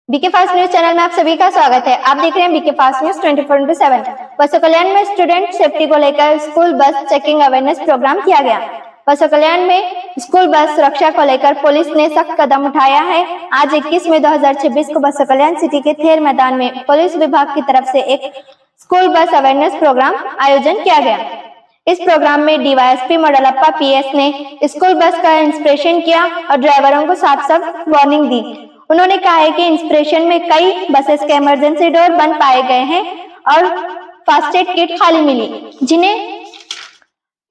BK fast news channel में आप सभी का स्वागत है। आप देख रहे हैं बीके फास्ट न्यूज 24/7। बसों कल्याण में स्टूडेंट सेफ्टी को लेकर school bus checking awareness programme किया गया। बसों कल्याण में स्कूल बस सुरक्षा को लेकर पुलिस ने सख्त कदम उठाया है। आज 21 मई 2026 को बसों कल्याण सिटी के थेर मैदान में पुलिस विभाग की तरफ से एक स्कूल बस अवेयरनेस प्रोग्राम आयोजन किया गया। इस प्रोग्राम में डीवाईएसपी मॉडलप्पा पीएस ने स्कूल बस का इंस्पेक्शन किया और ड्राइवरों को साफ साफ वार्निंग दी। उन्होंने कहा है कि इंस्पेक्शन में कई बसेस के इमरजेंसी डोर बंद पाए गए हैं और फास्ट एड किट खाली मिली, जिन्हें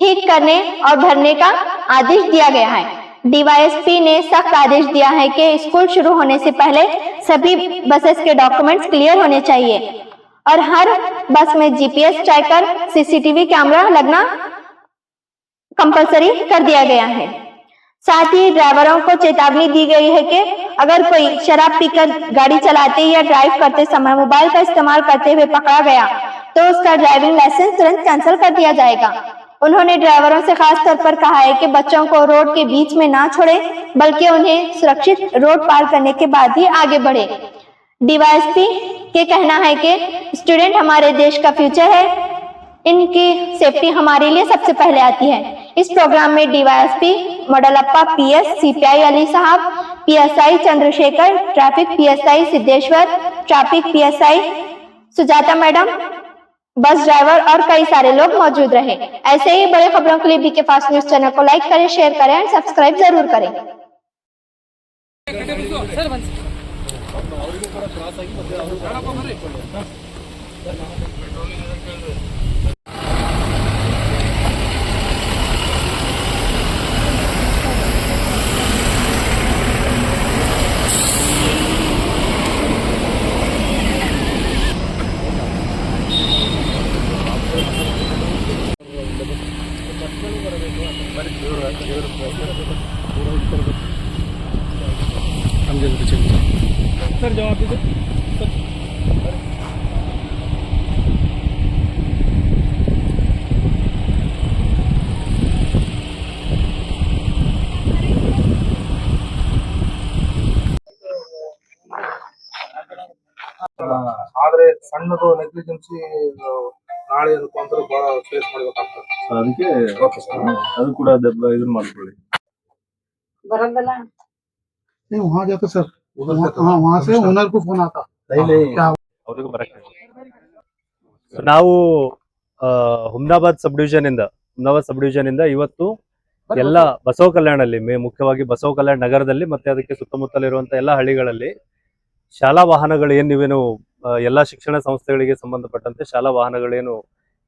ठीक करने और भरने का आदेश दिया गया है। डीवाईएसपी ने सख्त आदेश दिया है कि स्कूल शुरू होने से पहले सभी बसेस के डॉक्यूमेंट्स क्लियर होने चाहिए और हर बस में जीपीएस ट्रैकर, सीसीटीवी कैमरा लगना कंपलसरी कर दिया गया है। साथ ही ड्राइवरों को चेतावनी दी गई है कि अगर कोई शराब पीकर गाड़ी चलाते या ड्राइव करते समय मोबाइल का इस्तेमाल करते हुए पकड़ा गया तो उसका ड्राइविंग लाइसेंस तुरंत कैंसिल कर दिया जाएगा। उन्होंने ड्राइवरों से खास तौर पर कहा है कि बच्चों को रोड के बीच में ना छोड़े, बल्कि उन्हें सुरक्षित रोड पार करने के बाद ही आगे बढ़े। डीवाईएसपी के कहना है कि स्टूडेंट हमारे देश का फ्यूचर है, इनकी सेफ्टी हमारे लिए सबसे पहले आती है। इस प्रोग्राम में डीवाईएसपी मॉडलप्पा पीएस, सीपीआई अली साहब, PSI Chandrashekhar, traffic PSI Siddheshwar, traffic PSI Sujata madam, bus driver और कई सारे लोग मौजूद रहे। ऐसे ही बड़े खबरों के लिए बीके फास्ट न्यूज चैनल को लाइक करें, शेयर करें और सब्सक्राइब जरूर करें। सर जवाब दीजिए। ಆದ್ರೆ ಸಣ್ಣದು ನೆಗ್ಲಿಜೆನ್ಸಿ ನಾಳೆ ಅಂತಂದ್ರೆ ಬಹಳ ಫೇಸ್ ಮಾಡ್ಬೇಕಾಗ್ತದೆ. ಅದಕ್ಕೆ ಅದು ಕೂಡ ಇದನ್ನ ಮಾಡ್ಕೊಳ್ಳಿ। नहीं वहाँ जाते सर, हाँ वहाँ से ओनर को फोन आता क्या ಅವರಿಗೂ ಬರಕ್ಕೆ ನಾವು ಹುಮ್ನಾಬಾದ್ ಸಬ್ ಡಿವಿಷನ್ ಇಂದ ಇವತ್ತು ಎಲ್ಲ ಬಸವ ಕಲ್ಯಾಣಲ್ಲಿ ಮುಖ್ಯವಾಗಿ ಬಸವ ಕಲ್ಯಾಣ ನಗರದಲ್ಲಿ ಮತ್ತೆ ಅದಕ್ಕೆ ಸುತ್ತಮುತ್ತಲಿರುವಂತಹ ಎಲ್ಲ ಹಳ್ಳಿಗಳಲ್ಲಿ ಶಾಲಾ ವಾಹನಗಳು ನೀವೇನು ಎಲ್ಲಾ ಶಿಕ್ಷಣ ಸಂಸ್ಥೆಗಳಿಗೆ ಸಂಬಂಧಪಟ್ಟಂತೆ ಶಾಲಾ ವಾಹನಗಳೇನು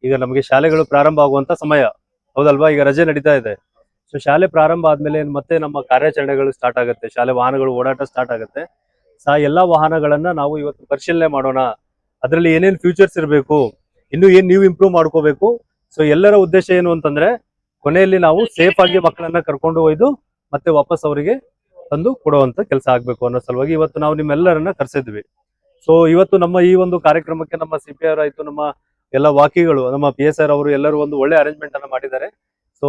ಈಗ ನಮಗೆ ಶಾಲೆಗಳು ಪ್ರಾರಂಭ ಆಗುವಂತ ಸಮಯ ಹೌದಲ್ವಾ, ಈಗ ರಜೆ ನಡೀತಾ ಇದೆ। ಸೊ ಶಾಲೆ ಪ್ರಾರಂಭ ಆದ್ಮೇಲೆ ಮತ್ತೆ ನಮ್ಮ ಕಾರ್ಯಾಚರಣೆಗಳು ಸ್ಟಾರ್ಟ್ ಆಗುತ್ತೆ, ಶಾಲೆ ವಾಹನಗಳು ಓಡಾಟ ಸ್ಟಾರ್ಟ್ ಆಗುತ್ತೆ। ಎಲ್ಲಾ ವಾಹನಗಳನ್ನ ನಾವು ಇವತ್ತು ಪರಿಶೀಲನೆ ಮಾಡೋಣ, ಅದರಲ್ಲಿ ಏನೇನ್ ಫ್ಯೂಚರ್ಸ್ ಇರಬೇಕು, ಇನ್ನು ಏನ್ ನೀವು ಇಂಪ್ರೂವ್ ಮಾಡ್ಕೋಬೇಕು। ಸೊ ಎಲ್ಲರ ಉದ್ದೇಶ ಏನು ಅಂತಂದ್ರೆ ಕೊನೆಯಲ್ಲಿ ನಾವು ಸೇಫ್ ಆಗಿ ಮಕ್ಕಳನ್ನ ಕರ್ಕೊಂಡು ಒಯ್ದು ಮತ್ತೆ ವಾಪಸ್ ಅವರಿಗೆ ತಂದು ಕೊಡುವಂತ ಕೆಲಸ ಆಗ್ಬೇಕು ಅನ್ನೋ ಸಲುವಾಗಿ ಇವತ್ತು ನಾವು ನಿಮ್ಮೆಲ್ಲರನ್ನ ಕರೆಸಿದ್ವಿ। ಸೊ ಇವತ್ತು ನಮ್ಮ ಈ ಒಂದು ಕಾರ್ಯಕ್ರಮಕ್ಕೆ ನಮ್ಮ ಸಿಪಿಆರ್ ಆಯ್ತು, ನಮ್ಮ ಎಲ್ಲ ವಾಕಿಗಳು, ನಮ್ಮ PSR ಅವರು ಎಲ್ಲರೂ ಒಂದು ಒಳ್ಳೆ ಅರೇಂಜ್ಮೆಂಟ್ ಅನ್ನ ಮಾಡಿದ್ದಾರೆ। So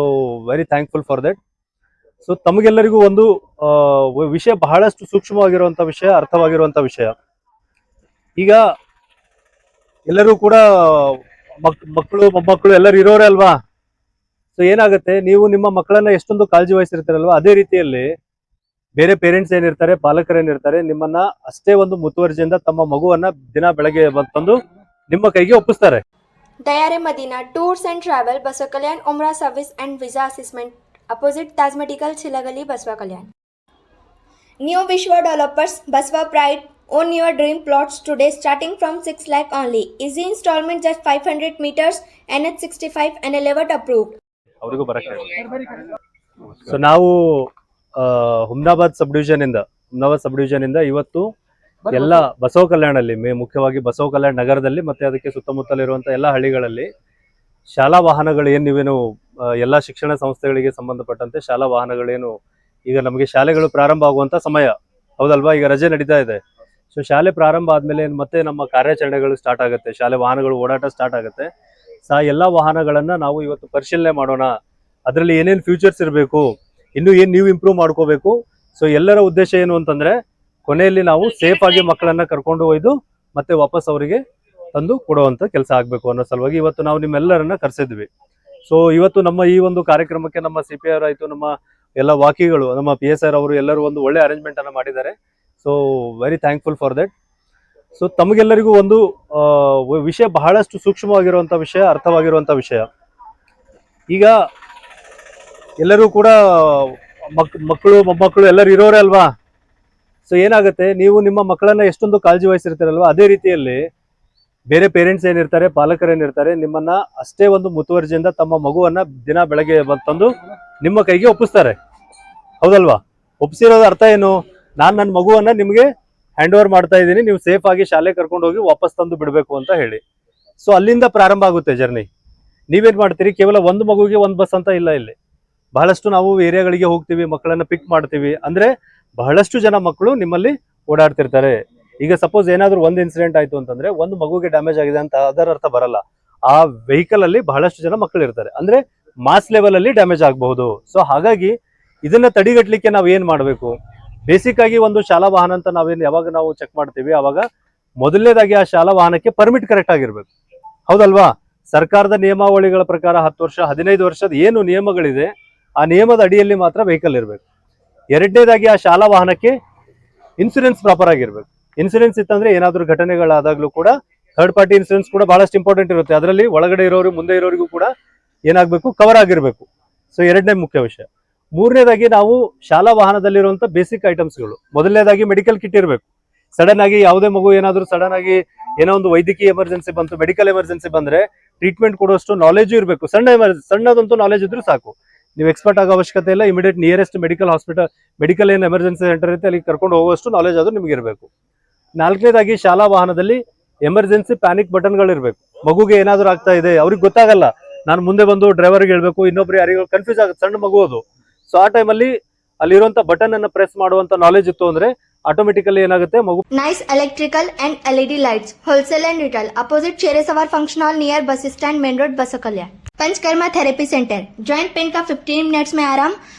very thankful for that. So ತಮಗೆಲ್ಲರಿಗೂ ಒಂದು ವಿಷಯ ಬಹಳಷ್ಟು ಸೂಕ್ಷ್ಮವಾಗಿರುವಂತ ವಿಷಯ, ಅರ್ಥವಾಗಿರುವಂತ ವಿಷಯ। ಈಗ ಎಲ್ಲರೂ ಕೂಡ ಮಕ್ಕಳು ಮೊಮ್ಮಕ್ಕಳು ಎಲ್ಲರೂ ಇರೋರೇ ಅಲ್ವಾ। ಸೊ ಏನಾಗುತ್ತೆ, ನೀವು ನಿಮ್ಮ ಮಕ್ಕಳನ್ನ ಎಷ್ಟೊಂದು ಕಾಳಜಿ ವಹಿಸಿರ್ತೀರಲ್ವಾ, ಅದೇ ರೀತಿಯಲ್ಲಿ ಬೇರೆ ಪೇರೆಂಟ್ಸ್ ಏನಿರ್ತಾರೆ, ಪಾಲಕರೇನಿರ್ತಾರೆ, ನಿಮ್ಮನ್ನ ಅಷ್ಟೇ ಒಂದು ಮುತುವರ್ಜಿಯಿಂದ ತಮ್ಮ ಮಗುವನ್ನ ದಿನ ಬೆಳಗ್ಗೆ ಬಂದು ನಿಮ್ಮ ಕೈಗೆ ಒಪ್ಪಿಸ್ತಾರೆ। Dayare Madina tours and travel, Basava Kalyan, उमरा service and visa assessment, opposite Taj medical, Chilagali, Basava Kalyan. New Vishwa developers, Basava pride, own your dream plots today starting from 6 lakh only. Easy installment just 500 meters, NH65 and 11 approved. ಅವರಿಗೂ ಬರಕ್ಕೆ ಸೊ ನಾವು ಹುಮ್ನಾಬಾದ್ ಸಬ್ ಡಿವಿಷನ್ ಇಂದ ಇವತ್ತು ಎಲ್ಲ ಬಸವ ಕಲ್ಯಾಣಲ್ಲಿ ಮುಖ್ಯವಾಗಿ ಬಸವ ಕಲ್ಯಾಣ ನಗರದಲ್ಲಿ ಮತ್ತೆ ಅದಕ್ಕೆ ಸುತ್ತಮುತ್ತಲಿರುವಂತಹ ಎಲ್ಲ ಹಳ್ಳಿಗಳಲ್ಲಿ ಶಾಲಾ ವಾಹನಗಳು ನೀವೇನು ಎಲ್ಲಾ ಶಿಕ್ಷಣ ಸಂಸ್ಥೆಗಳಿಗೆ ಸಂಬಂಧಪಟ್ಟಂತೆ ಶಾಲಾ ವಾಹನಗಳೇನು ಈಗ ನಮಗೆ ಶಾಲೆಗಳು ಪ್ರಾರಂಭ ಆಗುವಂತ ಸಮಯ ಹೌದಲ್ವಾ, ಈಗ ರಜೆ ನಡೀತಾ ಇದೆ। ಸೊ ಶಾಲೆ ಪ್ರಾರಂಭ ಆದ್ಮೇಲೆ ಮತ್ತೆ ನಮ್ಮ ಕಾರ್ಯಾಚರಣೆಗಳು ಸ್ಟಾರ್ಟ್ ಆಗುತ್ತೆ, ಶಾಲೆ ವಾಹನಗಳು ಓಡಾಟ ಸ್ಟಾರ್ಟ್ ಆಗುತ್ತೆ। ಎಲ್ಲಾ ವಾಹನಗಳನ್ನ ನಾವು ಇವತ್ತು ಪರಿಶೀಲನೆ ಮಾಡೋಣ, ಅದರಲ್ಲಿ ಏನೇನ್ ಫ್ಯೂಚರ್ಸ್ ಇರಬೇಕು, ಇನ್ನು ಏನ್ ನೀವು ಇಂಪ್ರೂವ್ ಮಾಡ್ಕೋಬೇಕು। ಸೊ ಎಲ್ಲರ ಉದ್ದೇಶ ಏನು ಅಂತಂದ್ರೆ ಕೊನೆಯಲ್ಲಿ ನಾವು ಸೇಫ್ ಆಗಿ ಮಕ್ಕಳನ್ನ ಕರ್ಕೊಂಡು ಒಯ್ದು ಮತ್ತೆ ವಾಪಸ್ ಅವರಿಗೆ ತಂದು ಕೊಡುವಂತ ಕೆಲಸ ಆಗ್ಬೇಕು ಅನ್ನೋ ಸಲುವಾಗಿ ಇವತ್ತು ನಾವು ನಿಮ್ಮೆಲ್ಲರನ್ನ ಕರೆಸಿದ್ವಿ. ಸೊ ಇವತ್ತು ನಮ್ಮ ಈ ಒಂದು ಕಾರ್ಯಕ್ರಮಕ್ಕೆ ನಮ್ಮ CPR ಆಯ್ತು, ನಮ್ಮ ಎಲ್ಲ ವಾಕಿಗಳು, ನಮ್ಮ PSR ಅವರು ಎಲ್ಲರೂ ಒಂದು ಒಳ್ಳೆ ಅರೇಂಜ್ಮೆಂಟ್ ಅನ್ನ ಮಾಡಿದ್ದಾರೆ. So very thankful for that. So ತಮಗೆಲ್ಲರಿಗೂ ಒಂದು ವಿಷಯ, ಬಹಳಷ್ಟು ಸೂಕ್ಷ್ಮವಾಗಿರುವಂತ ವಿಷಯ, ಅರ್ಥವಾಗಿರುವಂತ ವಿಷಯ. ಈಗ ಎಲ್ಲರೂ ಕೂಡ ಮಕ್ಕಳು ಮೊಮ್ಮಕ್ಕಳು ಎಲ್ಲರೂ ಇರೋರೇ ಅಲ್ವಾ. ಸೊ ಏನಾಗುತ್ತೆ, ನೀವು ನಿಮ್ಮ ಮಕ್ಕಳನ್ನ ಎಷ್ಟೊಂದು ಕಾಳಜಿ ವಹಿಸಿರ್ತೀರಲ್ವಾ, ಅದೇ ರೀತಿಯಲ್ಲಿ ಬೇರೆ ಪೇರೆಂಟ್ಸ್ ಏನಿರ್ತಾರೆ, ಪಾಲಕರೇನಿರ್ತಾರೆ, ನಿಮ್ಮನ್ನ ಅಷ್ಟೇ ಒಂದು ಮುತುವರ್ಜಿಯಿಂದ ತಮ್ಮ ಮಗುವನ್ನ ದಿನ ಬೆಳಗ್ಗೆ ತಂದು ನಿಮ್ಮ ಕೈಗೆ ಒಪ್ಪಿಸ್ತಾರೆ, ಹೌದಲ್ವಾ? ಒಪ್ಪಿಸಿರೋದು ಅರ್ಥ ಏನು? ನಾನು ನನ್ನ ಮಗುವನ್ನ ನಿಮ್ಗೆ ಹ್ಯಾಂಡ್ ಓವರ್ ಮಾಡ್ತಾ ಇದ್ದೀನಿ, ನೀವು ಸೇಫ್ ಆಗಿ ಶಾಲೆ ಕರ್ಕೊಂಡು ಹೋಗಿ ವಾಪಸ್ ತಂದು ಬಿಡಬೇಕು ಅಂತ ಹೇಳಿ. ಸೊ ಅಲ್ಲಿಂದ ಪ್ರಾರಂಭ ಆಗುತ್ತೆ ಜರ್ನಿ. ನೀವೇನ್ ಮಾಡ್ತೀರಿ, ಕೇವಲ ಒಂದು ಮಗುವಿಗೆ ಒಂದು ಬಸ್ ಅಂತ ಇಲ್ಲ. ಇಲ್ಲಿ ಬಹಳಷ್ಟು ನಾವು ಏರಿಯಾಗಳಿಗೆ ಹೋಗ್ತೀವಿ, ಮಕ್ಕಳನ್ನ ಪಿಕ್ ಮಾಡ್ತೀವಿ, ಅಂದ್ರೆ ಬಹಳಷ್ಟು ಜನ ಮಕ್ಕಳು ನಿಮ್ಮಲ್ಲಿ ಓಡಾಡ್ತಿರ್ತಾರೆ. ಈಗ ಸಪೋಸ್ ಏನಾದ್ರೂ ಒಂದು ಇನ್ಸಿಡೆಂಟ್ ಆಯ್ತು ಅಂತಂದ್ರೆ, ಒಂದು ಮಗುಗೆ ಡ್ಯಾಮೇಜ್ ಆಗಿದೆ ಅಂತ ಅದರ ಅರ್ಥ ಬರಲ್ಲ. ಆ ವೆಹಿಕಲ್ ಅಲ್ಲಿ ಬಹಳಷ್ಟು ಜನ ಮಕ್ಕಳು ಇರ್ತಾರೆ, ಅಂದ್ರೆ ಮಾಸ್ ಲೆವೆಲ್ ಅಲ್ಲಿ ಡ್ಯಾಮೇಜ್ ಆಗಬಹುದು. ಸೊ ಹಾಗಾಗಿ ಇದನ್ನ ತಡೆಗಟ್ಟಲಿಕ್ಕೆ ನಾವು ಏನ್ ಮಾಡಬೇಕು? ಬೇಸಿಕ್ ಆಗಿ ಒಂದು ಶಾಲಾ ವಾಹನ ಅಂತ ಯಾವಾಗ ನಾವು ಚೆಕ್ ಮಾಡ್ತೀವಿ, ಅವಾಗ ಮೊದಲನೇದಾಗಿ ಆ ಶಾಲಾ ವಾಹನಕ್ಕೆ ಪರ್ಮಿಟ್ ಕರೆಕ್ಟ್ ಆಗಿರ್ಬೇಕು, ಹೌದಲ್ವಾ? ಸರ್ಕಾರದ ನಿಯಮಾವಳಿಗಳ ಪ್ರಕಾರ 10 ವರ್ಷ 15 ವರ್ಷದ ಏನು ನಿಯಮಗಳಿದೆ, ಆ ನಿಯಮದ ಅಡಿಯಲ್ಲಿ ಮಾತ್ರ ವೆಹಿಕಲ್ ಇರಬೇಕು. ಎರಡನೇದಾಗಿ ಆ ಶಾಲಾ ವಾಹನಕ್ಕೆ ಇನ್ಸೂರೆನ್ಸ್ ಪ್ರಾಪರ್ ಆಗಿರ್ಬೇಕು. ಇನ್ಸೂರೆನ್ಸ್ ಇತ್ತಂದ್ರೆ ಏನಾದ್ರೂ ಘಟನೆಗಳಾದಾಗ್ಲೂ ಕೂಡ ಥರ್ಡ್ ಪಾರ್ಟಿ ಇನ್ಸೂರೆನ್ಸ್ ಕೂಡ ಬಹಳಷ್ಟು ಇಂಪಾರ್ಟೆಂಟ್ ಇರುತ್ತೆ. ಅದರಲ್ಲಿ ಒಳಗಡೆ ಇರೋರು ಮುಂದೆ ಇರೋರಿಗೂ ಕೂಡ ಏನಾಗಬೇಕು, ಕವರ್ ಆಗಿರ್ಬೇಕು. ಸೊ ಎರಡನೇ ಮುಖ್ಯ ವಿಷಯ. ಮೂರನೇದಾಗಿ ನಾವು ಶಾಲಾ ವಾಹನದಲ್ಲಿರುವಂತ ಬೇಸಿಕ್ ಐಟಮ್ಸ್ಗಳು, ಮೊದಲನೇದಾಗಿ ಮೆಡಿಕಲ್ ಕಿಟ್ ಇರಬೇಕು. ಸಡನ್ ಆಗಿ ಯಾವುದೇ ಮಗು ಏನಾದ್ರೂ ಸಡನ್ ಆಗಿ ಏನೋ ಒಂದು ವೈದ್ಯಕೀಯ ಎಮರ್ಜೆನ್ಸಿ ಬಂತು, ಮೆಡಿಕಲ್ ಎಮರ್ಜೆನ್ಸಿ ಬಂದ್ರೆ ಟ್ರೀಟ್ಮೆಂಟ್ ಕೊಡುವಷ್ಟು ನಾಲೆಜ್ ಇರಬೇಕು. ಸಣ್ಣದಂತೂ ನಾಲೆಜ್ ಇದ್ರೂ ಸಾಕು, ನೀವು ಎಕ್ಸ್ಪರ್ಟ್ ಆಗೋ ಅವಶ್ಯಕತೆ ಇಲ್ಲ. ಇಮಿಡಿಯೇಟ್ ನಿಯರೆಸ್ಟ್ ಮೆಡಿಕಲ್ ಏನು ಎಮರ್ಜೆನ್ಸಿ ಸೆಂಟರ್ ಇರುತ್ತೆ ಅಲ್ಲಿಗೆ ಕರ್ಕೊಂಡು ಹೋಗುವಷ್ಟು ನಾಲೆಜ್ ಆದ್ರೂ ನಿಮ್ಗೆ ಇರಬೇಕು. ನಾಲ್ಕನೇದಾಗಿ ಶಾಲಾ ವಾಹನದಲ್ಲಿ ಎಮರ್ಜೆನ್ಸಿ ಪ್ಯಾನಿಕ್ ಬಟನ್ಗಳು ಇರಬೇಕು. ಮಗುಗೆ ಏನಾದ್ರೂ ಆಗ್ತಾ ಇದೆ, ಅವ್ರಿಗೆ ಗೊತ್ತಾಗಲ್ಲ, ನಾನು ಮುಂದೆ ಬಂದು ಡ್ರೈವರ್ಗೆ ಹೇಳ್ಬೇಕು, ಇನ್ನೊಬ್ರು ಯಾರಿಗೂ ಕನ್ಫ್ಯೂಸ್ ಆಗುತ್ತೆ, ಸಣ್ಣ ಮಗು ಅದು. ಸೊ ಆ ಟೈಮಲ್ಲಿ ಅಲ್ಲಿರುವಂತ ಬಟನ್ ಅನ್ನ ಪ್ರೆಸ್ ಮಾಡುವಂತ ನಾಲೆಜ್ ಇತ್ತು ಅಂದ್ರೆ ಆಟೋಮೆಟಿಕಲಿ ಏನಾಗುತ್ತೆ, ಮಗು. Nice electrical and LED lights, wholesale and retail, opposite Cheresawar Function Hall near bus stand, Main Road, Basakalyan. Panchkarma Therapy Center, Joint Pain का 15 minutes में आराम,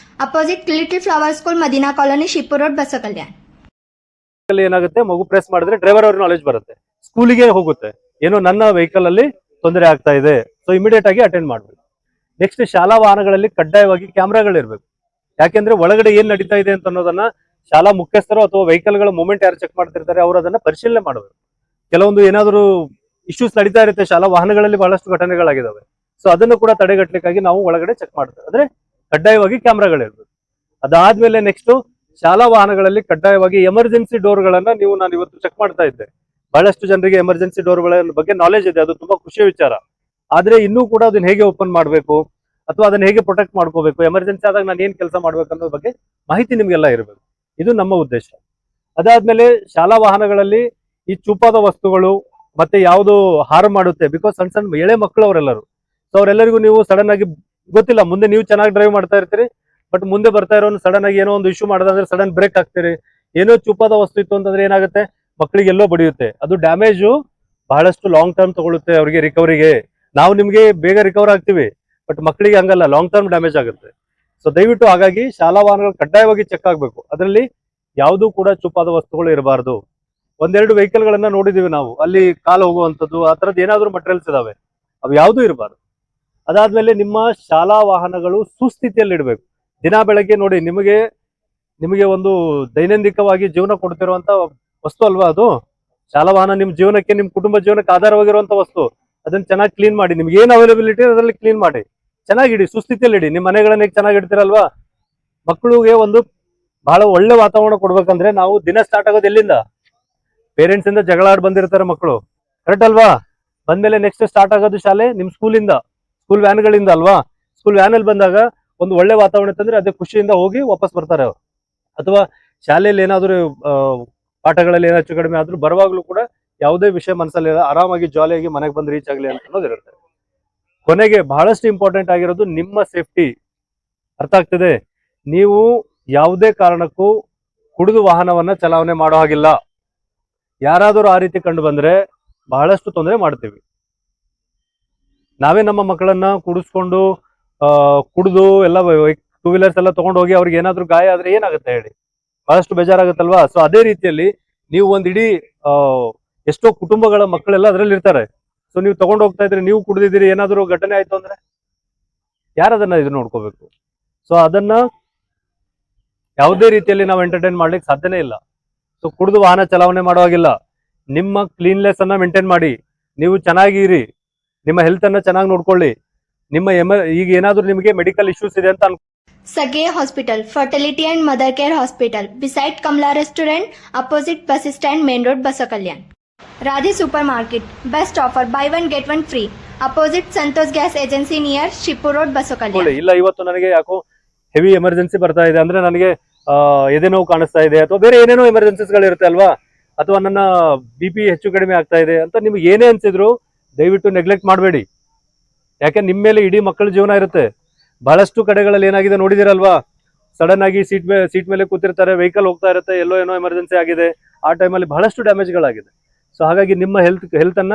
opposite Little Flower School, Madina Colony, Shipur Road, Basakalyan. ಏನಾಗುತ್ತೆ, ಮಗು press ಮಾಡಿದ್ರೆ driver ಅವ್ರ knowledge ಬರುತ್ತೆ, ಸ್ಕೂಲಿಗೆ ಹೋಗುತ್ತೆ, ಏನೋ ನನ್ನ ವೆಹಿಕಲ್ ಅಲ್ಲಿ ತೊಂದರೆ ಆಗ್ತಾ ಇದೆ, ಸೊ ಇಮಿಡಿಯೇಟ್ ಆಗಿ ಅಟೆಂಡ್ ಮಾಡ್ಬೇಕು. ನೆಕ್ಸ್ಟ್, ಶಾಲಾ ವಾಹನಗಳಲ್ಲಿ ಕಡ್ಡಾಯವಾಗಿ ಕ್ಯಾಮ್ರಾಗಳಿರ್ಬೇಕು. ಯಾಕೆಂದ್ರೆ ಒಳಗಡೆ ಏನ್ ನಡೀತಾ ಇದೆ ಅಂತ ಅನ್ನೋದನ್ನ ಶಾಲಾ ಮುಖ್ಯಸ್ಥರು ಅಥವಾ ವೆಹಿಕಲ್ ಗಳ ಮೂವ್ಮೆಂಟ್ ಯಾರು ಚೆಕ್ ಮಾಡ್ತಿರ್ತಾರೆ ಅವರು ಅದನ್ನ ಪರಿಶೀಲನೆ ಮಾಡಬೇಕು. ಕೆಲವೊಂದು ಏನಾದರೂ ಇಶ್ಯೂಸ್ ನಡೀತಾ ಇರುತ್ತೆ, ಶಾಲಾ ವಾಹನಗಳಲ್ಲಿ ಬಹಳಷ್ಟು ಘಟನೆಗಳಾಗಿದ್ದಾವೆ. ಸೊ ಅದನ್ನು ಕೂಡ ತಡೆಗಟ್ಟಲಿಕ್ಕಾಗಿ ನಾವು ಒಳಗಡೆ ಚೆಕ್ ಮಾಡ್ತೇವೆ, ಅಂದ್ರೆ ಕಡ್ಡಾಯವಾಗಿ ಕ್ಯಾಮ್ರಾಗಳಿರ್ಬೇಕು. ಅದಾದ್ಮೇಲೆ ನೆಕ್ಸ್ಟ್, ಶಾಲಾ ವಾಹನಗಳಲ್ಲಿ ಕಡ್ಡಾಯವಾಗಿ ಎಮರ್ಜೆನ್ಸಿ ಡೋರ್ಗಳನ್ನ ನಾನು ಇವತ್ತು ಚೆಕ್ ಮಾಡ್ತಾ ಇದ್ದೆ. ಬಹಳಷ್ಟು ಜನರಿಗೆ ಎಮರ್ಜೆನ್ಸಿ ಡೋರ್ಗಳ ಬಗ್ಗೆ ನಾಲೆಜ್ ಇದೆ, ಅದು ತುಂಬಾ ಖುಷಿಯ ವಿಚಾರ. ಆದ್ರೆ ಇನ್ನೂ ಕೂಡ ಅದನ್ನ ಹೇಗೆ ಓಪನ್ ಮಾಡಬೇಕು ಅಥವಾ ಅದನ್ನ ಹೇಗೆ ಪ್ರೊಟೆಕ್ಟ್ ಮಾಡ್ಕೋಬೇಕು, ಎಮರ್ಜೆನ್ಸಿ ಆದಾಗ ನಾನು ಏನ್ ಕೆಲಸ ಮಾಡ್ಬೇಕು ಅನ್ನೋ ಬಗ್ಗೆ ಮಾಹಿತಿ ನಿಮ್ಗೆಲ್ಲ ಇರಬೇಕು. ಇದು ನಮ್ಮ ಉದ್ದೇಶ. ಅದಾದ್ಮೇಲೆ ಶಾಲಾ ವಾಹನಗಳಲ್ಲಿ ಈ ಚೂಪಾದ ವಸ್ತುಗಳು ಮತ್ತೆ ಯಾವುದು ಹಾರ್ಮ್ ಮಾಡುತ್ತೆ, ಬಿಕಾಸ್ ಸಣ್ಣ ಸಣ್ಣ ಎಳೆ ಮಕ್ಕಳು ಅವರೆಲ್ಲರೂ. ಸೊ ಅವರೆಲ್ಲರಿಗೂ ನೀವು ಸಡನ್ ಆಗಿ ಗೊತ್ತಿಲ್ಲ, ಮುಂದೆ ನೀವು ಚೆನ್ನಾಗಿ ಡ್ರೈವ್ ಮಾಡ್ತಾ ಇರ್ತೀರಿ, ಬಟ್ ಮುಂದೆ ಬರ್ತಾ ಇರೋನು ಸಡನ್ ಆಗಿ ಏನೋ ಒಂದು ಇಶ್ಯೂ ಮಾಡೋದಂದ್ರೆ ಸಡನ್ ಬ್ರೇಕ್ ಹಾಕ್ತೀರಿ. ಏನೋ ಚೂಪಾದ ವಸ್ತು ಇತ್ತು ಅಂತಂದ್ರೆ ಏನಾಗುತ್ತೆ, ಮಕ್ಕಳಿಗೆ ಎಲ್ಲೋ ಬಡಿಯುತ್ತೆ. ಅದು ಡ್ಯಾಮೇಜು ಬಹಳಷ್ಟು ಲಾಂಗ್ ಟರ್ಮ್ ತಗೊಳುತ್ತೆ ಅವರಿಗೆ ರಿಕವರಿಗೆ. ನಾವು ನಿಮ್ಗೆ ಬೇಗ ರಿಕವರ್ ಆಗ್ತೀವಿ, ಬಟ್ ಮಕ್ಕಳಿಗೆ ಹಂಗಲ್ಲ, ಲಾಂಗ್ ಟರ್ಮ್ ಡ್ಯಾಮೇಜ್ ಆಗುತ್ತೆ. ಸೊ ದಯವಿಟ್ಟು ಹಾಗಾಗಿ ಶಾಲಾ ವಾಹನಗಳು ಕಡ್ಡಾಯವಾಗಿ ಚೆಕ್ ಆಗ್ಬೇಕು. ಅದರಲ್ಲಿ ಯಾವುದೂ ಕೂಡ ಚುಪ್ಪಾದ ವಸ್ತುಗಳು ಇರಬಾರ್ದು. ಒಂದೆರಡು ವೆಹಿಕಲ್ ಗಳನ್ನ ನೋಡಿದೀವಿ ನಾವು, ಅಲ್ಲಿ ಕಾಲು ಹೋಗುವಂಥದ್ದು, ಆ ತರದ್ ಏನಾದ್ರು ಮಟೀರಿಯಲ್ಸ್ ಇದಾವೆ, ಅವು ಯಾವುದೂ ಇರಬಾರ್ದು. ಅದಾದ್ಮೇಲೆ ನಿಮ್ಮ ಶಾಲಾ ವಾಹನಗಳು ಸುಸ್ಥಿತಿಯಲ್ಲಿ ಇಡಬೇಕು. ದಿನ ಬೆಳಗ್ಗೆ ನೋಡಿ, ನಿಮಗೆ ಒಂದು ದೈನಂದಿಕವಾಗಿ ಜೀವನ ಕೊಡ್ತಿರುವಂತ ವಸ್ತು ಅಲ್ವಾ ಅದು ಶಾಲಾ ವಾಹನ. ನಿಮ್ ಜೀವನಕ್ಕೆ, ನಿಮ್ ಕುಟುಂಬ ಜೀವನಕ್ಕೆ ಆಧಾರವಾಗಿರುವಂತ ವಸ್ತು. ಅದನ್ನ ಚೆನ್ನಾಗಿ ಕ್ಲೀನ್ ಮಾಡಿ, ನಿಮ್ಗೆ ಏನ್ ಅವೈಲಬಿಲಿಟಿ ಅದರಲ್ಲಿ ಕ್ಲೀನ್ ಮಾಡಿ, ಚೆನ್ನಾಗಿಡಿ, ಸುಸ್ಥಿತಿಯಲ್ಲಿ ಇಡಿ. ನಿಮ್ ಮನೆಗಳನ್ನ ಚೆನ್ನಾಗಿ ಇಡ್ತಿರಲ್ವಾ. ಮಕ್ಕಳಿಗೆ ಒಂದು ಬಹಳ ಒಳ್ಳೆ ವಾತಾವರಣ ಕೊಡ್ಬೇಕಂದ್ರೆ ನಾವು ದಿನ ಸ್ಟಾರ್ಟ್ ಆಗೋದು ಎಲ್ಲಿಂದ? ಪೇರೆಂಟ್ಸ್ ಇಂದ ಜಗಳ ಆಡ್ ಬಂದಿರ್ತಾರೆ ಮಕ್ಕಳು, ಕರೆಕ್ಟ್ ಅಲ್ವಾ? ಬಂದ್ಮೇಲೆ ನೆಕ್ಸ್ಟ್ ಸ್ಟಾರ್ಟ್ ಆಗೋದು ಶಾಲೆ ನಿಮ್ ಸ್ಕೂಲಿಂದ, ಸ್ಕೂಲ್ ವ್ಯಾನ್ಗಳಿಂದ ಅಲ್ವಾ. ಸ್ಕೂಲ್ ವ್ಯಾನ್ ಅಲ್ಲಿ ಬಂದಾಗ ಒಂದು ಒಳ್ಳೆ ವಾತಾವರಣ ಇತ್ತಂದ್ರೆ ಅದೇ ಖುಷಿಯಿಂದ ಹೋಗಿ ವಾಪಸ್ ಬರ್ತಾರೆ ಅವ್ರು. ಅಥವಾ ಶಾಲೆಯಲ್ಲಿ ಏನಾದ್ರು ಪಾಠಗಳಲ್ಲಿ ಏನಾದ್ರು ಹೆಚ್ಚು ಕಡಿಮೆ ಆದ್ರೂ ಬರುವಾಗ್ಲೂ ಕೂಡ ಯಾವುದೇ ವಿಷಯ ಮನಸ್ಸಲ್ಲಿ ಆರಾಮಾಗಿ ಜಾಲಿಯಾಗಿ ಮನೆಗೆ ಬಂದು ರೀಚ್ ಆಗ್ಲಿ ಅಂತ ಅನ್ನೋದಿರುತ್ತೆ. ಕೊನೆಗೆ ಬಹಳಷ್ಟು ಇಂಪಾರ್ಟೆಂಟ್ ಆಗಿರೋದು ನಿಮ್ಮ ಸೇಫ್ಟಿ. ಅರ್ಥ ಆಗ್ತದೆ? ನೀವು ಯಾವುದೇ ಕಾರಣಕ್ಕೂ ಕುಡಿದು ವಾಹನವನ್ನ ಚಲಾವಣೆ ಮಾಡೋ ಹಾಗಿಲ್ಲ. ಯಾರಾದರೂ ಆ ರೀತಿ ಕಂಡು ಬಂದ್ರೆ ಬಹಳಷ್ಟು ತೊಂದರೆ ಮಾಡ್ತೀವಿ. ನಾವೇ ನಮ್ಮ ಮಕ್ಕಳನ್ನ ಕುಡಿಸ್ಕೊಂಡು ಕುಡಿದು ಎಲ್ಲ 2 ವೀಲರ್ಸ್ ಎಲ್ಲ ತಗೊಂಡು ಹೋಗಿ ಅವ್ರಿಗೆ ಏನಾದ್ರು ಗಾಯ ಆದ್ರೆ ಏನಾಗುತ್ತೆ ಹೇಳಿ? ಬಹಳಷ್ಟು ಬೇಜಾರಾಗುತ್ತಲ್ವಾ. ಸೊ ಅದೇ ರೀತಿಯಲ್ಲಿ ನೀವು ಒಂದ್ ಇಡೀ ಎಷ್ಟೋ ಕುಟುಂಬಗಳ ಮಕ್ಕಳೆಲ್ಲ ಅದ್ರಲ್ಲಿ ಇರ್ತಾರೆ. ಸೊ ನೀವು ತಗೊಂಡು ಹೋಗ್ತಾ ಇದ್ರೆ, ನೀವು ಕುಡಿದಿದ್ದೀರಿ, ಏನಾದ್ರು ಘಟನೆ ಆಯ್ತು ಅಂದ್ರೆ ಯಾರದನ್ನ ಇದು ನೋಡ್ಕೋಬೇಕು? ಸೊ ಅದನ್ನ ಯಾವುದೇ ರೀತಿಯಲ್ಲಿ ನಾವು ಎಂಟರ್ಟೈನ್ ಮಾಡ್ಲಿಕ್ಕೆ ಸಾಧ್ಯನೇ ಇಲ್ಲ. ಸೊ ಕುಡಿದು ವಾಹನ ಚಲಾವಣೆ ಮಾಡುವಾಗಿಲ್ಲ. ನಿಮ್ಮ ಕ್ಲೀನ್ನೆಸ್ ಅನ್ನ ಮೇಂಟೈನ್ ಮಾಡಿ, ನೀವು ಚೆನ್ನಾಗಿರಿ, ನಿಮ್ಮ ಹೆಲ್ತ್ ಅನ್ನ ಚೆನ್ನಾಗಿ ನೋಡ್ಕೊಳ್ಳಿ. ನಿಮ್ಮ ಈಗ ಏನಾದ್ರು ನಿಮಗೆ ಮೆಡಿಕಲ್ ಇಶ್ಯೂಸ್ ಇದೆ ಅಂತ Sage Hospital, Fertility and Mother Care Hospital, beside Kamla Restaurant, opposite bus stand, Main Road, Basakalyan. Radhi Supermarket, best offer, buy one get one free, opposite Santosh Gas Agency near Shipur Road, Basakalyan. ಇಲ್ಲ, ಇವತ್ತು ನನಗೆ ಯಾಕೋ heavy emergency ಬರ್ತಾ ಇದೆ ಅಂದ್ರೆ, ನನಗೆ ಎದೆ ನೋವು ಕಾಣಿಸ್ತಾ ಇದೆ, ಅಥವಾ ಬೇರೆ ಏನೇನೋ ಎಮರ್ಜೆನ್ಸಿಗಳು ಇರುತ್ತೆ ಅಲ್ವಾ, ಅಥವಾ ನನ್ನ BP ಹೆಚ್ಚು ಕಡಿಮೆ ಆಗ್ತಾ ಇದೆ ಅಂತ ನಿಮ್ಗೆ ಏನೇ ಅನ್ಸಿದ್ರು ದಯವಿಟ್ಟು ನೆಗ್ಲೆಕ್ಟ್ ಮಾಡಬೇಡಿ. ಯಾಕೆ ನಿಮ್ಮ ಮೇಲೆ ಇಡೀ ಮಕ್ಕಳ ಜೀವನ ಇರುತ್ತೆ. ಬಹಳಷ್ಟು ಕಡೆಗಳಲ್ಲಿ ಏನಾಗಿದೆ ನೋಡಿದಿರಲ್ವಾ, ಸಡನ್ ಆಗಿ ಸೀಟ್ ಮೇಲೆ ಕೂತಿರ್ತಾರೆ, ವೆಹಿಕಲ್ ಹೋಗ್ತಾ ಇರುತ್ತೆ, ಎಲ್ಲೋ ಏನೋ ಎಮರ್ಜೆನ್ಸಿ ಆಗಿದೆ, ಆ ಟೈಮಲ್ಲಿ ಬಹಳಷ್ಟು ಡ್ಯಾಮೇಜ್ಗಳಾಗಿದೆ. ಸೊ ಹಾಗಾಗಿ ನಿಮ್ಮ ಹೆಲ್ತ್ ಅನ್ನ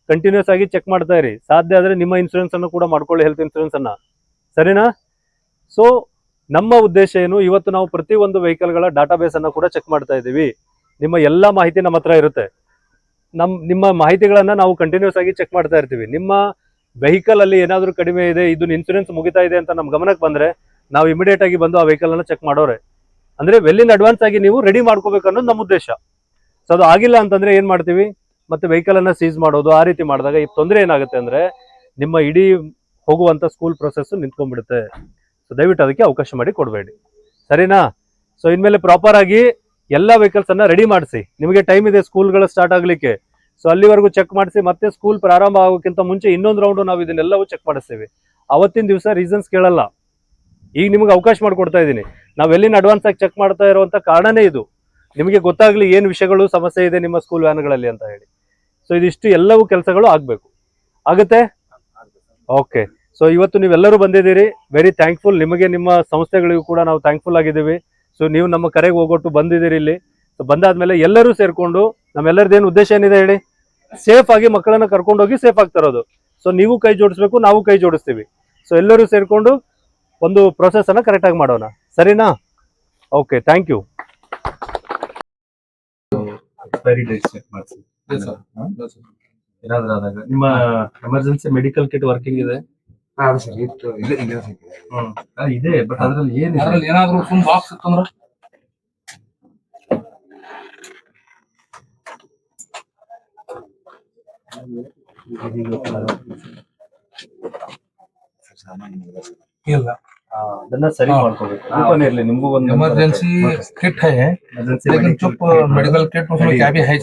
ಕಂಟಿನ್ಯೂಸ್ ಆಗಿ ಚೆಕ್ ಮಾಡ್ತಾ ಇರಿ. ಸಾಧ್ಯ ಆದ್ರೆ ನಿಮ್ಮ ಇನ್ಶೂರೆನ್ಸ್ ಅನ್ನು ಕೂಡ ಮಾಡ್ಕೊಳ್ಳಿ, ಹೆಲ್ತ್ ಇನ್ಶೂರೆನ್ಸ್ ಅನ್ನ, ಸರಿನಾ? ಸೊ ನಮ್ಮ ಉದ್ದೇಶ ಏನು, ಇವತ್ತು ನಾವು ಪ್ರತಿ ಒಂದು ವೆಹಿಕಲ್ಗಳ ಡಾಟಾಬೇಸ್ ಅನ್ನ ಕೂಡ ಚೆಕ್ ಮಾಡ್ತಾ ಇದ್ದೀವಿ. ನಿಮ್ಮ ಎಲ್ಲಾ ಮಾಹಿತಿ ನಮ್ಮ ಹತ್ರ ಇರುತ್ತೆ. ನಿಮ್ಮ ಮಾಹಿತಿಗಳನ್ನ ನಾವು ಕಂಟಿನ್ಯೂಸ್ ಆಗಿ ಚೆಕ್ ಮಾಡ್ತಾ ಇರ್ತೀವಿ. ನಿಮ್ಮ ವೆಹಿಕಲ್ ಅಲ್ಲಿ ಏನಾದ್ರೂ ಕಡಿಮೆ ಇದೆ, ಇದನ್ನ ಇನ್ಸೂರೆನ್ಸ್ ಮುಗಿತಾ ಇದೆ ಅಂತ ನಮ್ ಗಮನಕ್ಕೆ ಬಂದ್ರೆ ನಾವು ಇಮಿಡಿಯೇಟ್ ಆಗಿ ಬಂದು ಆ ವೆಹಿಕಲ್ ಅನ್ನ ಚೆಕ್ ಮಾಡೋರೆ. ಅಂದ್ರೆ ವೆಲ್ ಇನ್ ಅಡ್ವಾನ್ಸ್ ಆಗಿ ನೀವು ರೆಡಿ ಮಾಡ್ಕೋಬೇಕು ಅನ್ನೋದು ನಮ್ಮ ಉದ್ದೇಶ. ಸೊ ಅದು ಆಗಿಲ್ಲ ಅಂತಂದ್ರೆ ಏನ್ ಮಾಡ್ತೀವಿ, ಮತ್ತೆ ವೆಹಿಕಲ್ ಅನ್ನ ಸೀಸ್ ಮಾಡೋದು, ಆ ರೀತಿ ಮಾಡಿದಾಗ ಈ ತೊಂದರೆ ಏನಾಗುತ್ತೆ ಅಂದ್ರೆ ನಿಮ್ಮ ಇಡೀ ಹೋಗುವಂತ ಸ್ಕೂಲ್ ಪ್ರೊಸೆಸ್ ನಿಂತ್ಕೊಂಡ್ಬಿಡುತ್ತೆ. ಸೊ ದಯವಿಟ್ಟು ಅದಕ್ಕೆ ಅವಕಾಶ ಮಾಡಿ ಕೊಡಬೇಡಿ, ಸರಿನಾ? ಸೊ ಇನ್ಮೇಲೆ ಪ್ರಾಪರ್ ಆಗಿ ಎಲ್ಲ ವೆಹಿಕಲ್ಸ್ ಅನ್ನ ರೆಡಿ ಮಾಡಿಸಿ. ನಿಮಗೆ ಟೈಮ್ ಇದೆ ಸ್ಕೂಲ್ಗಳು ಸ್ಟಾರ್ಟ್ ಆಗ್ಲಿಕ್ಕೆ. ಸೊ ಅಲ್ಲಿವರೆಗೂ ಚೆಕ್ ಮಾಡಿಸಿ, ಮತ್ತೆ ಸ್ಕೂಲ್ ಪ್ರಾರಂಭ ಆಗೋಕ್ಕಿಂತ ಮುಂಚೆ ಇನ್ನೊಂದು ರೌಂಡ್ ನಾವು ಇದನ್ನೆಲ್ಲವೂ ಚೆಕ್ ಮಾಡಿಸ್ತೀವಿ. ಅವತ್ತಿನ ದಿವಸ ರೀಸನ್ಸ್ ಕೇಳಲ್ಲ. ಈಗ ನಿಮ್ಗೆ ಅವಕಾಶ ಮಾಡಿಕೊಡ್ತಾ ಇದ್ದೀನಿ. ನಾವು ಎಲ್ಲಿನ ಅಡ್ವಾನ್ಸ್ ಆಗಿ ಚೆಕ್ ಮಾಡ್ತಾ ಇರುವಂತ ಕಾರಣನೇ ಇದು, ನಿಮಗೆ ಗೊತ್ತಾಗ್ಲಿ ಏನ್ ವಿಷಯಗಳು ಸಮಸ್ಯೆ ಇದೆ ನಿಮ್ಮ ಸ್ಕೂಲ್ ವ್ಯಾನ್ಗಳಲ್ಲಿ ಅಂತ ಹೇಳಿ. ಸೊ ಇದಿಷ್ಟು ಎಲ್ಲವೂ ಕೆಲಸಗಳು ಆಗ್ಬೇಕು. ಆಗುತ್ತೆ? ಓಕೆ. ಸೊ ಇವತ್ತು ನೀವೆಲ್ಲರೂ ಬಂದಿದ್ದೀರಿ, ವೆರಿ ಥ್ಯಾಂಕ್ಫುಲ್. ನಿಮಗೆ ನಿಮ್ಮ ಸಂಸ್ಥೆಗಳಿಗೂ ಕೂಡ ನಾವು ಥ್ಯಾಂಕ್ಫುಲ್ ಆಗಿದ್ದೀವಿ. ಸೊ ನೀವು ನಮ್ಮ ಕರೆಗೆ ಹೋಗೊಟ್ಟು ಬಂದಿದ್ದೀರಿ ಇಲ್ಲಿ. ಸೊ ಬಂದಾದ್ಮೇಲೆ ಎಲ್ಲರೂ ಸೇರ್ಕೊಂಡು, ನಮ್ಮೆಲ್ಲರದೇನು ಉದ್ದೇಶ ಏನಿದೆ ಹೇಳಿ, ಸೇಫ್ ಆಗಿ ಮಕ್ಕಳನ್ನ ಕರ್ಕೊಂಡು ಹೋಗಿ ಸೇಫ್ ಆಗಿ ತರೋದು. ಸೊ ನೀವು ಕೈ ಜೋಡಿಸ್ಬೇಕು, ನಾವು ಕೈ ಜೋಡಿಸ್ತೀವಿ. ಸೊ ಎಲ್ಲರೂ ಸೇರ್ಕೊಂಡು ಒಂದು ಪ್ರೊಸೆಸ್ ಅನ್ನ ಕರೆಕ್ಟ್ ಆಗಿ ಮಾಡೋಣ, ಸರಿನಾ? Okay, thank you. ಏನಾದ್ರೂ ಆದಾಗ ನಿಮ್ಮ ಎಮರ್ಜೆನ್ಸಿ ಮೆಡಿಕಲ್ ಕಿಟ್ ವರ್ಕಿಂಗ್ ಇದೆ? ಇದೆ, ಬಟ್ ಅದ್ರಲ್ಲಿ ಏನಾದ್ರು ಸುಮ್ ಬಾಕ್ಸ್ ಇತ್ತಂದ್ರ ಇಲ್ಲ, ಅದನ್ನ ಸರಿ ಮಾಡ್ಕೋಬೇಕು. ಓಪನ್ ಇರ್ಲಿ, ನಿಮ್ಗೂ ಒಂದು इमरजेंसी किट है, लेकिन चुप मेडिकल किट उसमें क्या भी है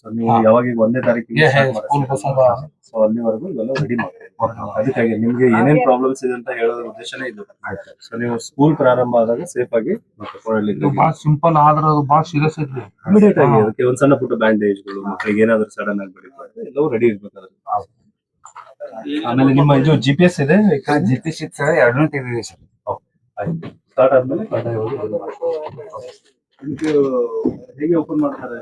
ಸೊ ನೀವು ಯಾವಾಗ ಈಗ 1ನೇ ತಾರೀಕಿಗೆ ये है स्कूल बसों का। ಸೊ ಅಲ್ಲಿವರೆಗೂ ಇವೆಲ್ಲ ರೆಡಿ ಮಾಡ್ತೀವಿ. ಅದಕ್ಕಾಗಿ ನಿಮ್ಗೆ ಏನೇನ್ ಪ್ರಾಬ್ಲಮ್ಸ್ ಇದೆ ಅಂತ ಹೇಳೋದ್ರ ಉದ್ದೇಶನೇ ಇದು. ಸೊ ನೀವು ಸ್ಕೂಲ್ ಪ್ರಾರಂಭ ಆದಾಗ ಸೇಫ್ ಆಗಿ ಇದು ಬಹಳ ಸಿಂಪಲ್ ಆದ್ರೆ ಅದು ಬಹಳ ಸೀರಿಯಸ್ ಐತಿ. ಇಮಿಡಿಯೇಟ್ ಆಗಿ ಅದಕ್ಕೆ ಒಂದ್ ಸಣ್ಣ ಪುಟ್ಟ ಬ್ಯಾಂಡೇಜ್ಗಳು, ಮಕ್ಕಳಿಗೆ ಏನಾದ್ರು ಸಡನ್ ಆಗಿ ಬಡಿಬಾರ್ದು, ಎಲ್ಲವೂ ರೆಡಿ ಇರ್ಬೇಕಾದ್ರೆ. ಆಮೇಲೆ ನಿಮ್ಮ ಇದು GPS ಇದೆ? GPS ಇತ್ತು ಸರ್, 2 ತೆಗೆದಿದೆ ಸರ್. ಸ್ಟಾರ್ಟ್ ಆದ್ಮೇಲೆ ಹೇಗೆ ಓಪನ್ ಮಾಡ್ತಾರೆ?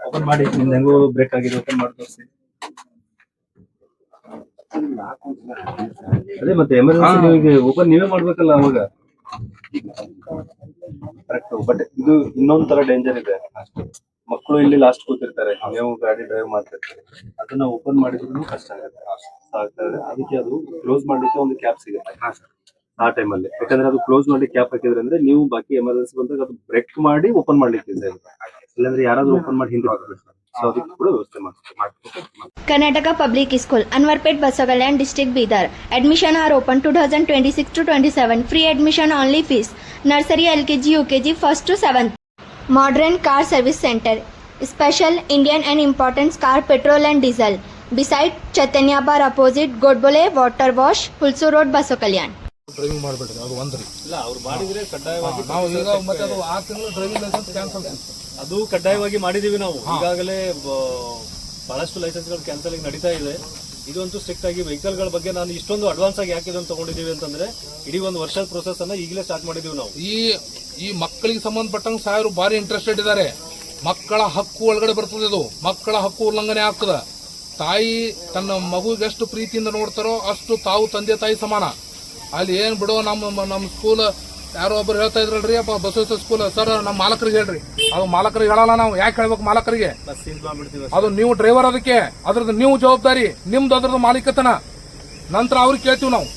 ಓಪನ್ ಮಾಡಿ, ನಿಮ್ದು ಹೆಂಗೋ ಬ್ರೇಕ್ ಆಗಿದೆ, ಓಪನ್ ಮಾಡಿ ತೋರಿಸಿ. ಅದೇ ಮತ್ತೆ ಎಮರ್ಜೆನ್ಸಿ ನಿಮಗೆ ಓಪನ್ ನೀವೇ ಮಾಡ್ಬೇಕಲ್ಲ ಅವಾಗ. ಕರೆಕ್ಟ್. ಬಟ್ ಇದು ಇನ್ನೊಂದ್ ತರ ಡೇಂಜರ್ ಇದೆ. ಮಕ್ಕಳು ಇಲ್ಲಿ ಲಾಸ್ಟ್ ಕೂತಿರ್ತಾರೆ, ನೀವು ಗಾಡಿ ಡ್ರೈವ್ ಮಾಡ್ತಿರ್ತಾರೆ, ಅದನ್ನ ಓಪನ್ ಮಾಡಿದ್ರು ಕಷ್ಟ ಆಗುತ್ತೆ. ಅದಕ್ಕೆ ಅದು ಕ್ಲೋಸ್ ಮಾಡ್ಲಿಕ್ಕೆ ಒಂದು ಕ್ಯಾಪ್ ಸಿಗುತ್ತೆ ಆ ಟೈಮಲ್ಲಿ. ಯಾಕಂದ್ರೆ ಅದು ಕ್ಲೋಸ್ ಮಾಡಿ ಕ್ಯಾಪ್ ಹಾಕಿದ್ರೆ ಅಂದ್ರೆ ನೀವು ಬಾಕಿ ಎಮರ್ಜೆನ್ಸಿ ಬಂದಾಗ ಅದು ಬ್ರೇಕ್ ಮಾಡಿ ಓಪನ್ ಮಾಡ್ಲಿಕ್ಕೆ ಇದೆ. ಇಲ್ಲಾಂದ್ರೆ ಯಾರಾದ್ರೂ ಓಪನ್ ಮಾಡಿ ಹಿಂದೆ ಹಾಕ್ಬೇಕು. ಸೊ ಅದಕ್ಕೆ ಕೂಡ ವ್ಯವಸ್ಥೆ ಮಾಡ್ತೀವಿ. Karnataka Public School, Anwarpet, Basakalyan District, Bidar. Admission are open 2026 to 27. Free admission only fees. Nursery, LKG, UKG, 1st to 7th. Modern Car Service Center. Special Indian and Importance Car Petrol and Diesel. Beside Chaitanya Bar, opposite Godbole Water Wash, Hulsu Road, Basakalyan. Driving ಮಾಡ್ಬೇಡ್ರಿ, ಅದು ಒಂದ್ರಿ. ಇಲ್ಲ, ಅವ್ರು ಮಾಡಿದ್ರೆ ಕಡ್ಡಾಯವಾಗಿ ನಾವು ಈಗ ಮತ್ತೆ ಅದು 6 ತಿಂಗಳು ಡ್ರೈವಿಂಗ್ ಲೈಸೆನ್ಸ್ ಕ್ಯಾನ್ಸಲ್. ಅದು ಕಡ್ಡಾಯವಾಗಿ ಮಾಡಿದೀವಿ ನಾವು. ಈಗಾಗಲೇ ಬಹಳಷ್ಟು ಲೈಸೆನ್ಸ್ ಗಳು ಕ್ಯಾನ್ಸಲಿಂಗ್ ನಡೀತಾ ಇದೆ. ಇದಂತೂ ಸ್ಟ್ರಿಕ್ಟ್ ಆಗಿ ವೆಹಿಕಲ್ ಗಳ ಬಗ್ಗೆ ನಾನು ಇಷ್ಟೊಂದು ಅಡ್ವಾನ್ಸ್ ಆಗಿ ಯಾಕೆ ಇದನ್ನು ತಗೊಂಡಿದೀವಿ ಅಂತಂದ್ರೆ, ಇಡೀ ಒಂದು ವರ್ಷದ ಪ್ರೋಸೆಸ್ ಅನ್ನ ಈಗಲೇ ಸ್ಟಾರ್ಟ್ ಮಾಡಿದೀವಿ ನಾವು. ಈ ಮಕ್ಕಳಿಗೆ ಸಂಬಂಧಪಟ್ಟಂಗೆ ಸಾಯರು ಭಾರಿ ಇಂಟ್ರೆಸ್ಟೆಡ್ ಇದ್ದಾರೆ. ಮಕ್ಕಳ ಹಕ್ಕು ಒಳಗಡೆ ಬರ್ತದೆ. ಇದು ಮಕ್ಕಳ ಹಕ್ಕು ಉಲ್ಲಂಘನೆ ಆಗ್ತದ. ತಾಯಿ ತನ್ನ ಮಗುಗೆ ಎಷ್ಟು ಪ್ರೀತಿಯಿಂದ ನೋಡ್ತಾರೋ ಅಷ್ಟು ತಾವು ತಂದೆ ತಾಯಿ ಸಮಾನ. ಅಲ್ಲಿ ಏನ್ ಬಿಡೋ ನಮ್ಮ ಸ್ಕೂಲ್ ಯಾರೋ ಒಬ್ರು ಹೇಳ್ತಾ ಇದ್ರಲ್ರಿ ಅಪ್ಪ ಬಸವೇಶ್ವರ ಸ್ಕೂಲ್ ಸರ್ ನಮ್ಮ ಮಾಲಕರಿಗೆ ಹೇಳ್ರಿ. ಅದು ಮಾಲಕರಿಗೆ ಹೇಳಲ್ಲ ನಾವು. ಯಾಕೆ ಹೇಳ್ಬೇಕು ಮಾಲಕರಿಗೆ? ಅದು ನೀವು ಡ್ರೈವರ್, ಅದಕ್ಕೆ ಅದ್ರದ್ದು ನೀವು ಜವಾಬ್ದಾರಿ, ನಿಮ್ದು ಅದ್ರದ್ದು ಮಾಲೀಕತನ. ನಂತರ ಅವ್ರಿಗೆ ಕೇಳ್ತೀವಿ ನಾವು.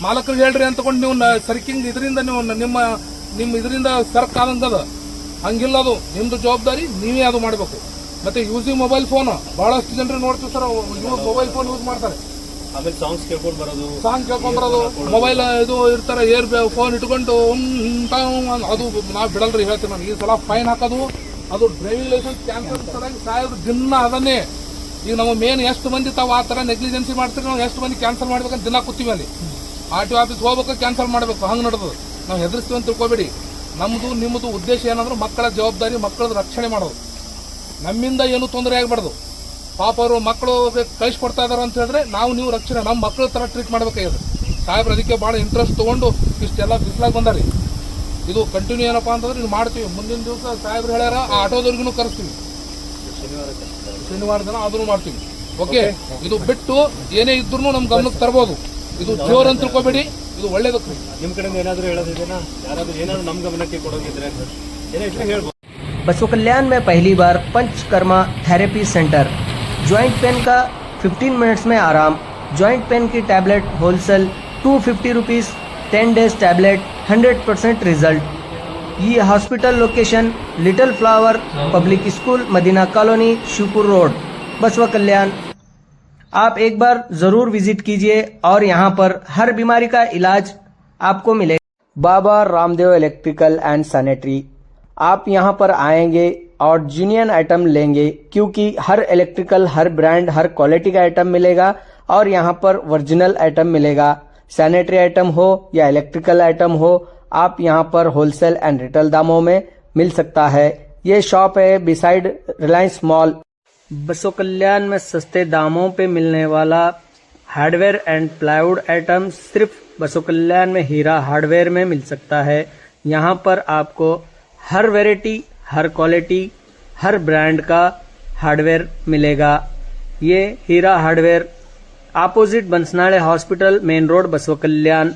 ಮಾಲಕರಿಗೆ ಹೇಳ್ರಿ ಅಂತಕೊಂಡು ನೀವು ಸರ್ಕಿಂಗ್ ಇದರಿಂದ ನೀವು ನಿಮ್ಮ ಇದರಿಂದ ಸರ್ಕ್ ಆದಂಗದ. ಹಂಗಿಲ್ಲ, ಅದು ನಿಮ್ದು ಜವಾಬ್ದಾರಿ, ನೀವೇ ಅದು ಮಾಡಬೇಕು. ಮತ್ತೆ ಯೂಸಿಂಗ್ ಮೊಬೈಲ್ ಫೋನ್ ಬಹಳಷ್ಟು ಜನರು ನೋಡ್ತೀವಿ ಸರ್, ಮೊಬೈಲ್ ಫೋನ್ ಯೂಸ್ ಮಾಡ್ತಾರೆ. ಆಮೇಲೆ ಸಾಂಗ್ ಕೇಳ್ಕೊಂಡ್ ಬರೋದು, ಮೊಬೈಲ್ ಇದು ಇರ್ತಾರೆ, ಏರ್ ಫೋನ್ ಇಟ್ಕೊಂಡು ಅದು ನಾವು ಬಿಡಲ್ರಿ. ಹೇಳ್ತೀನಿ ನಾನು, ಈ ಸಲ ಫೈನ್ ಹಾಕೋದು, ಅದು ಡ್ರೈವಿಂಗ್ ಲೈಸೆನ್ಸ್ ಕ್ಯಾನ್ಸಲ್ ಸಲುವಾಗಿ ಸಾಯೋದು ದಿನ ಅದನ್ನೇ. ಈಗ ನಮ್ಮ ಮೇನ್ ಎಷ್ಟು ಮಂದಿ ತಾವು ಆ ತರ ನೆಗ್ಲಿಜೆನ್ಸಿ ಮಾಡ್ತೀರಿ, ನಾವು ಎಷ್ಟು ಮಂದಿ ಕ್ಯಾನ್ಸಲ್ ಮಾಡ್ಬೇಕಂತ ದಿನ ಕೂತೀವಿ ಅಲ್ಲಿ. RTO ಆಫೀಸ್ ಹೋಗ್ಬೇಕು, ಕ್ಯಾನ್ಸಲ್ ಮಾಡಬೇಕು, ಹಂಗೆ ನಡೆದು ನಾವು ಹೆದರ್ಸ್ತೀವಿ ಅಂತ ತಿಳ್ಕೊಬೇಡಿ. ನಮ್ದು ನಿಮ್ಮದು ಉದ್ದೇಶ ಏನಂದ್ರೆ ಮಕ್ಕಳ ಜವಾಬ್ದಾರಿ, ಮಕ್ಕಳದ ರಕ್ಷಣೆ ಮಾಡೋದು. ನಮ್ಮಿಂದ ಏನು ತೊಂದರೆ ಆಗಬಾರ್ದು. ಪಾಪ ಅವರು ಮಕ್ಕಳು ಕಳಿಸ್ಕೊಡ್ತಾ ಇದಾರೆ ಅಂತ ಹೇಳಿದ್ರೆ ನಾವು ನೀವು ರಕ್ಷಣೆ ನಮ್ಮ ಮಕ್ಕಳ ತರ ಟ್ರೀಟ್ ಮಾಡ್ಬೇಕಾಗಿದೆ. ಸಾಹೇಬ್ರು ಅದಕ್ಕೆ ಭಾಳ ಇಂಟ್ರೆಸ್ಟ್ ತಗೊಂಡು ಇಷ್ಟೆಲ್ಲ ಬಿಸಿಲಾಗಿ ಬಂದಾರಿ. ಇದು ಕಂಟಿನ್ಯೂ ಏನಪ್ಪಾ ಅಂತಂದ್ರೆ ಇದು ಮಾಡ್ತೀವಿ. ಮುಂದಿನ ದಿವಸ ಸಾಹೇಬ್ರು ಹೇಳ್ಯಾರ, ಆ ಆಟೋದವ್ರಿಗೂ ಕರೆಸ್ತೀವಿ. ಶನಿವಾರ ದಿನ ಅದನ್ನು ಮಾಡ್ತೀವಿ. ಓಕೆ, ಇದು ಬಿಟ್ಟು ಏನೇ ಇದ್ರು ನಮ್ ಗಮನಕ್ಕೆ ತರಬಹುದು. ಇದು ಜೋರ್ ಅಂತ ತಿಳ್ಕೊಬೇಡಿ, ಇದು ಒಳ್ಳೇದಕ್ಕೆ. ನಿಮ್ ಕಡೆಯಿಂದ ಏನಾದ್ರು ಹೇಳೋದಿದೆನಾ? ಯಾರಾದ್ರೂ ಏನಾದ್ರು ನಮ್ ಗಮನಕ್ಕೆ ಕೊಡೋದಿದ್ರೆ ಏನೇ ಇದ್ರೆ ಹೇಳ್ಬೋದು. बसव कल्याण में पहली बार panchakarma therapy centre. Joint pain का 15 मिनट्स में आराम। जॉइंट पेन की tablet wholesale 250 rupees, 10 days tablet 100% result. ये hospital location little flower public school, Madina colony, Shivpur road, Basava Kalyan. आप एक बार ज़रूर विजिट कीजिए और यहाँ पर हर बीमारी का इलाज आपको मिलेगा। Baba Ramdev electrical and sanitary. आप यहाँ पर आएंगे और जेन्युइन आइटम लेंगे, क्योंकि हर इलेक्ट्रिकल, हर ब्रांड, हर क्वालिटी का आइटम मिलेगा और यहाँ पर ओरिजिनल आइटम मिलेगा। सैनिटरी आइटम हो या इलेक्ट्रिकल आइटम हो, आप यहाँ पर होलसेल एंड रिटेल दामों में मिल सकता है। ये शॉप है बिसाइड रिलायंस मॉल। बसव कल्याण में सस्ते दामों पे मिलने वाला हार्डवेयर एंड प्लाईवुड आइटम सिर्फ बसव कल्याण में हीरा हार्डवेयर में मिल सकता है। यहाँ पर आपको हर वैरायटी, हर क्वालिटी, हर ब्रांड का हार्डवेयर मिलेगा। ये Heera hardware opposite Bansnade hospital, main road, Basava कल्याण।